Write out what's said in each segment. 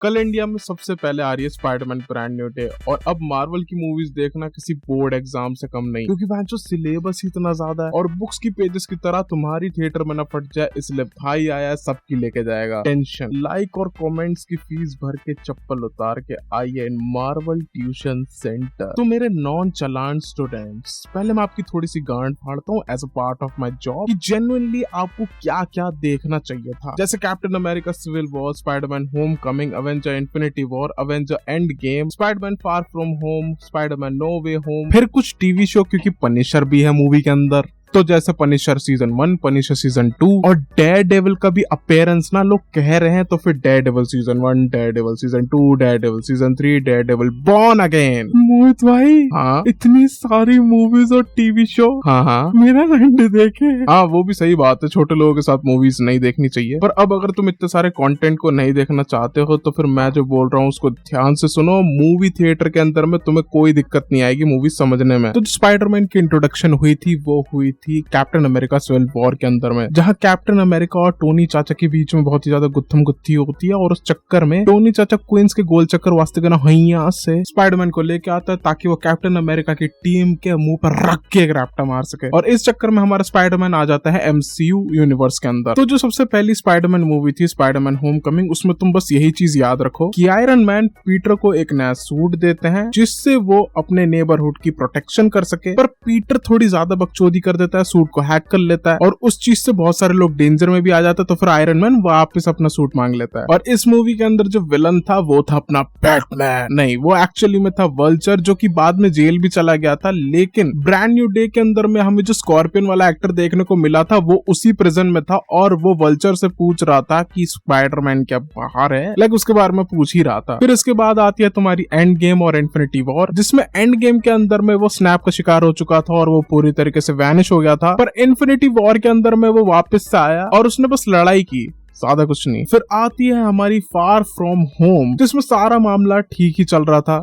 कल इंडिया में सबसे पहले आ रही है स्पाइडरमैन ब्रांड न्यू डे। और अब मार्वल की मूवीज देखना किसी बोर्ड एग्जाम से कम नहीं, क्योंकि जो सिलेबस ही इतना ज्यादा है और बुक्स की पेजेस की तरह तुम्हारी थिएटर में न फट जाए, इसलिए भाई आया है सबकी लेके जाएगा टेंशन। लाइक और कमेंट्स की फीस भर के चप्पल उतार के आइए इन मार्वल ट्यूशन सेंटर। तो मेरे नॉन चालान स्टूडेंट्स, पहले मैं आपकी थोड़ी सी गांड फाड़ता हूँ as a part of my job कि जेन्युइनली आपको क्या क्या देखना चाहिए था। जैसे Captain America Civil War, Spiderman Homecoming, Avenger Infinity War, Avenger Endgame, Spiderman Far From Home, Spiderman No Way Home, फिर कुछ टीवी शो क्योंकि पनिशर भी है मूवी के अंदर, तो जैसे पनिशर सीजन 1, पनिशर सीजन 2 और डेयर डेविल का भी अपीयरेंस ना लोग कह रहे हैं, तो फिर Daredevil season 1, Daredevil season 2, Daredevil season 3, Daredevil born again. Mohit भाई, हाँ इतनी सारी मूवीज और टीवी शो, हाँ मेरा रंड देखे। हाँ वो भी सही बात है, छोटे लोगों के साथ मूवीज नहीं देखनी चाहिए, पर अब अगर तुम इतने सारे कंटेंट को नहीं देखना चाहते हो तो फिर मैं जो बोल रहा हूँ उसको ध्यान से सुनो। मूवी थिएटर के अंदर में तुम्हें कोई दिक्कत नहीं आएगी मूवी समझने में। तो स्पाइडरमैन की इंट्रोडक्शन हुई थी वो हुई थी कैप्टन अमेरिका सिविल वॉर के अंदर में, जहां कैप्टन अमेरिका और टोनी चाचा के बीच में बहुत ही ज्यादा गुत्थम गुत्थी होती है और उस चक्कर में टोनी चाचा क्वींस के गोल चक्कर वास्ते हैया से स्पाइडरमैन को लेके आता है ताकि वो कैप्टन अमेरिका की टीम के मुंह पर रख के एक रैप्टा मार सके। और इस चक्कर में हमारा स्पाइडरमैन आ जाता है एमसीयू यूनिवर्स के अंदर। तो जो सबसे पहली स्पाइडरमैन मूवी थी स्पाइडरमैन होम कमिंग, उसमें तुम बस यही चीज याद रखो कि आयरन मैन पीटर को एक नया सूट देते हैं जिससे वो अपने नेबरहुड की प्रोटेक्शन कर सके, पर पीटर थोड़ी ज्यादा बकचोदी कर देता है, सूट को हैक कर लेता है और उस चीज से बहुत सारे लोग डेंजर में भी आ जाते हैं। तो फिर आयरन मैन वापस अपना सूट मांग लेता है। और इस मूवी के अंदर जो विलन था वो था अपना बैटमैन, नहीं वो एक्चुअली में था वल्चर, जो कि बाद में जेल भी चला गया था। लेकिन ब्रांड न्यू डे के अंदर में हमें जो स्कॉर्पियन वाला एक्टर देखने को मिला था वो उसी प्रिजन में था और वो वल्चर से पूछ रहा था कि स्पाइडरमैन क्या बाहर है, लाइक उसके बारे में पूछ ही रहा था। फिर इसके बाद आती है तुम्हारी एंड गेम और इन्फिनिटी वॉर, जिसमें एंड गेम के अंदर में वो स्नैप का शिकार हो चुका था और वो पूरी तरीके से वैनिश हो गया था, पर इन्फिनिटी वॉर के अंदर में वो वापस से आया और उसने बस लड़ाई की, ज्यादा कुछ नहीं। फिर आती है हमारी फार फ्रॉम होम, जिसमें सारा मामला ठीक ही चल रहा था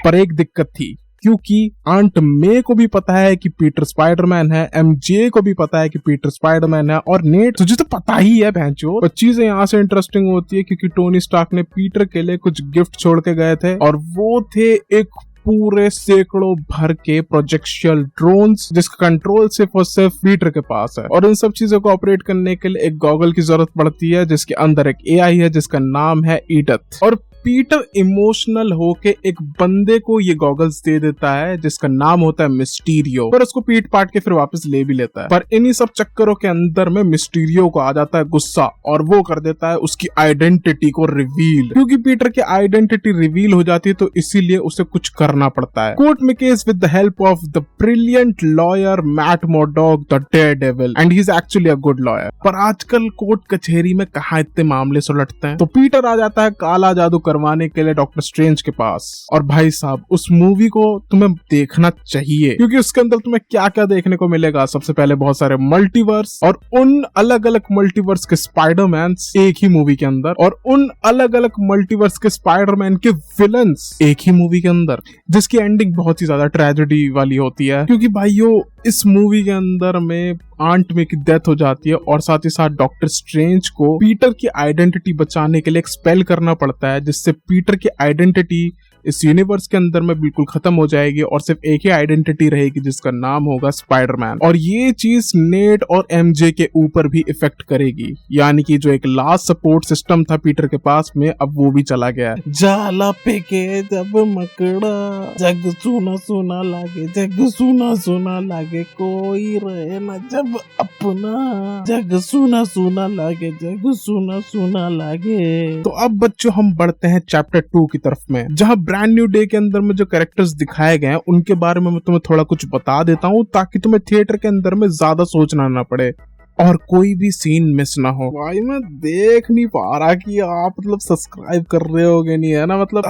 पर एक दिक्कत थी, क्योंकि आंट मे को भी पता है कि पीटर स्पाइडरमैन है, एमजे को भी पता है कि पीटर स्पाइडरमैन है, और नेट तुझे तो पता ही है भैंचो। पर चीजें यहाँ से इंटरेस्टिंग होती है क्योंकि टोनी स्टार्क ने पीटर के लिए कुछ गिफ्ट छोड़ के गए थे और वो थे एक पूरे सैकड़ों भर के प्रोजेक्शियल ड्रोन्स, जिसका कंट्रोल सिर्फ और सिर्फ पीटर के पास है। और इन सब चीजों को ऑपरेट करने के लिए एक गॉगल की जरूरत पड़ती है जिसके अंदर एक एआई है जिसका नाम है ईडथ। और पीटर इमोशनल होके एक बंदे को ये गॉगल्स दे देता है जिसका नाम होता है मिस्टीरियो, पर उसको पीट पाट के फिर वापस ले भी लेता है। पर इन्हीं सब चक्करों के अंदर में मिस्टीरियो को आ जाता है गुस्सा और वो कर देता है उसकी आइडेंटिटी को रिवील। क्योंकि पीटर की आइडेंटिटी रिवील हो जाती है तो इसीलिए उसे कुछ करना पड़ता है। कोर्ट में case with the help of the brilliant lawyer Matt Murdock the Daredevil, and he is actually a good lawyer. पर आजकल कोर्ट कचहरी में कहाँ इतने मामले सुलझते हैं, तो पीटर आ जाता है काला जादू करवाने के लिए डॉक्टर स्ट्रेंज के पास। और भाई साहब उस मूवी को तुम्हें देखना चाहिए क्योंकि उसके अंदर तुम्हें क्या क्या देखने को मिलेगा। सबसे पहले बहुत सारे मल्टीवर्स और उन अलग अलग मल्टीवर्स के स्पाइडरमैन एक ही मूवी के अंदर, और उन अलग अलग मल्टीवर्स के स्पाइडरमैन के विलन्स एक ही मूवी के अंदर, जिसकी एंडिंग बहुत ही ज्यादा ट्रेजेडी वाली होती है। क्योंकि भाइयों इस मूवी के अंदर में आंट मे की डेथ हो जाती है और साथ ही साथ डॉक्टर स्ट्रेंज को पीटर की आइडेंटिटी बचाने के लिए एक स्पेल करना पड़ता है जिससे पीटर की आइडेंटिटी इस यूनिवर्स के अंदर में बिल्कुल खत्म हो जाएगी और सिर्फ एक ही आइडेंटिटी रहेगी जिसका नाम होगा स्पाइडरमैन। और ये चीज नेट और एमजे के ऊपर भी इफेक्ट करेगी, यानी कि जो एक लास्ट सपोर्ट सिस्टम था पीटर के पास में अब वो भी चला गया है। जाला फेंके जब मकड़ा, जग सुना सुना लागे, जग सुना सुना लागे, कोई रहे ना जब अपना, जग सुना सुना लागे, जग सुना सुना लागे। तो अब बच्चों हम बढ़ते हैं चैप्टर 2 की तरफ में, जहां ब्रांड न्यू डे के अंदर में जो कैरेक्टर्स दिखाए गए हैं उनके बारे में मैं तुम्हें थोड़ा कुछ बता देता हूँ ताकि तुम्हें थिएटर के अंदर में ज्यादा सोचना ना पड़े और कोई भी सीन मिस ना हो। भाई मैं देख नहीं पा रहा कि आप मतलब सब्सक्राइब कर रहे होगे नहीं, है ना, मतलब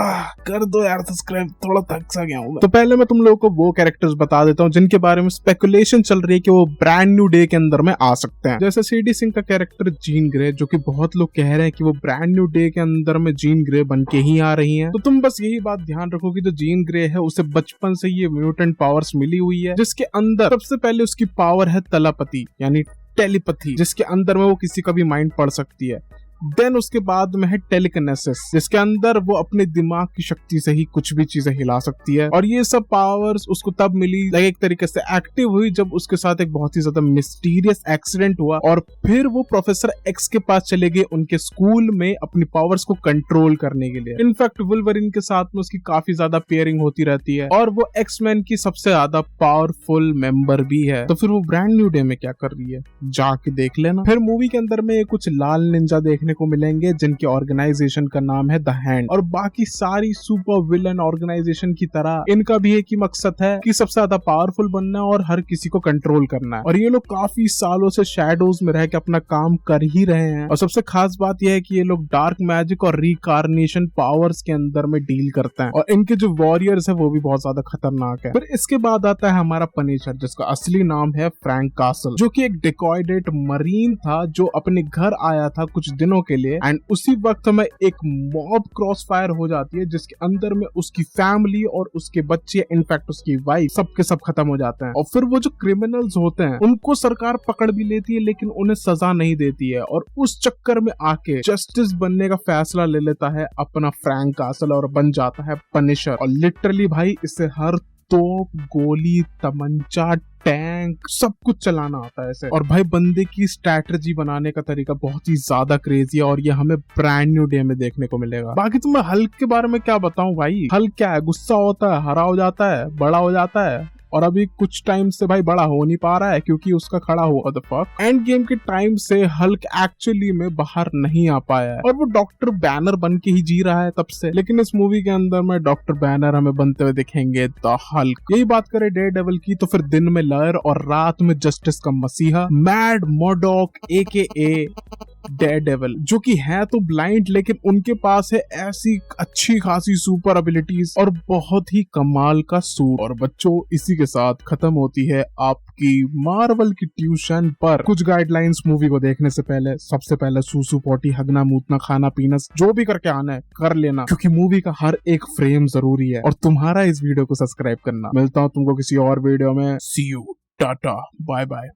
कर दो यार सब्सक्राइब, थोड़ा थक सा गया हूँ। तो पहले मैं तुम लोगों को वो कैरेक्टर्स बता देता हूँ जिनके बारे में स्पेकुलेशन चल रही है कि वो ब्रांड न्यू डे के अंदर में आ सकते हैं। जैसे सीडी सिंह का कैरेक्टर जीन ग्रे, जो कि बहुत लोग कह रहे हैं कि वो ब्रांड न्यू डे के अंदर में जीन ग्रे बन के ही आ रही है। तो तुम बस यही बात ध्यान रखो कि जो जीन ग्रे है उसे बचपन से ये म्यूटेंट पावर्स मिली हुई है, जिसके अंदर सबसे पहले उसकी पावर है तलापति यानी टेलीपैथी, जिसके अंदर में वो किसी का भी माइंड पढ़ सकती है। देन उसके बाद में है टेलीकिनेसिस, जिसके अंदर वो अपने दिमाग की शक्ति से ही कुछ भी चीजें हिला सकती है। और ये सब पावर्स उसको तब मिली, एक तरीके से एक्टिव हुई, जब उसके साथ एक बहुत ही ज्यादा मिस्टीरियस एक्सीडेंट हुआ और फिर वो प्रोफेसर एक्स के पास चले गए उनके स्कूल में अपनी पावर्स को कंट्रोल करने के लिए। इनफैक्ट वुल्वरीन के साथ में उसकी काफी ज्यादा पेयरिंग होती रहती है और वो एक्समैन की सबसे ज्यादा पावरफुल मेंबर भी है। तो फिर वो ब्रांड न्यू डे में क्या कर रही है, जाके देख लेना। फिर मूवी के अंदर में कुछ लाल निंजा देखने को मिलेंगे जिनके ऑर्गेनाइजेशन का नाम है द हैंड, और बाकी सारी सुपर विलन ऑर्गेनाइजेशन की तरह इनका भी एक ही मकसद है कि सबसे ज्यादा पावरफुल बनना और हर किसी को कंट्रोल करना है। और ये लोग काफी सालों से शैडोज में रह के अपना काम कर ही रहे हैं। और सबसे खास बात यह है कि ये लोग डार्क मैजिक और रिकार्नेशन पावर्स के अंदर में डील करते हैं और इनके जो वॉरियर्स है वो भी बहुत ज्यादा खतरनाक है। फिर इसके बाद आता है हमारा पनिशर, जिसका असली नाम है फ्रैंक कासल, जो कि एक डिकॉइडेड मरीन था जो अपने घर आया था कुछ दिनों के लिए। एंड उसी वक्त में एक मॉब क्रॉस फायर हो जाती है जिसके अंदर में उसकी फैमिली और उसके बच्चे, इनफैक्ट उसकी वाइफ, सबके सब खत्म हो जाते हैं। और फिर वो जो क्रिमिनल्स होते हैं उनको सरकार पकड़ भी लेती है लेकिन उन्हें सजा नहीं देती है, और उस चक्कर में आके जस्टिस बनने का फैसला ले लेता है अपना फ्रैंक कासल और बन जाता है पनिशर। और लिटरली भाई इसे हर तोप, गोली, तमंचा, टैंक सब कुछ चलाना आता है ऐसे। और भाई बंदे की स्ट्रैटेजी बनाने का तरीका बहुत ही ज्यादा क्रेजी है और ये हमें ब्रांड न्यू डे में देखने को मिलेगा। बाकी तो मैं हल्क के बारे में क्या बताऊं भाई, हल्क क्या है, गुस्सा होता है, हरा हो जाता है, बड़ा हो जाता है, और अभी कुछ टाइम से भाई बड़ा हो नहीं पा रहा है क्योंकि उसका खड़ा हुआ द फक। एंड गेम के टाइम से हल्क एक्चुअली में बाहर नहीं आ पाया है और वो डॉक्टर बैनर बन के ही जी रहा है तब से। लेकिन इस मूवी के अंदर में डॉक्टर बैनर हमें बनते हुए दिखेंगे द हल्क। यही बात करें डेयरडेविल की तो फिर दिन में लॉयर और रात में जस्टिस का मसीहा मैड मर्डॉक AKA डेयरडेविल, जो कि है तो ब्लाइंड लेकिन उनके पास है ऐसी अच्छी खासी सुपर एबिलिटीज और बहुत ही कमाल का सूट। और बच्चों इसी के साथ खत्म होती है आपकी मार्वल की ट्यूशन। पर कुछ गाइडलाइंस मूवी को देखने से पहले, सबसे पहले सूसू पोटी, हगना मूतना, खाना पीना जो भी करके आना है कर लेना, क्योंकि मूवी का हर एक फ्रेम जरूरी है। और तुम्हारा इस वीडियो को सब्सक्राइब करना। मिलता हूँ तुमको किसी और वीडियो में। सी यू, टाटा, बाय बाय।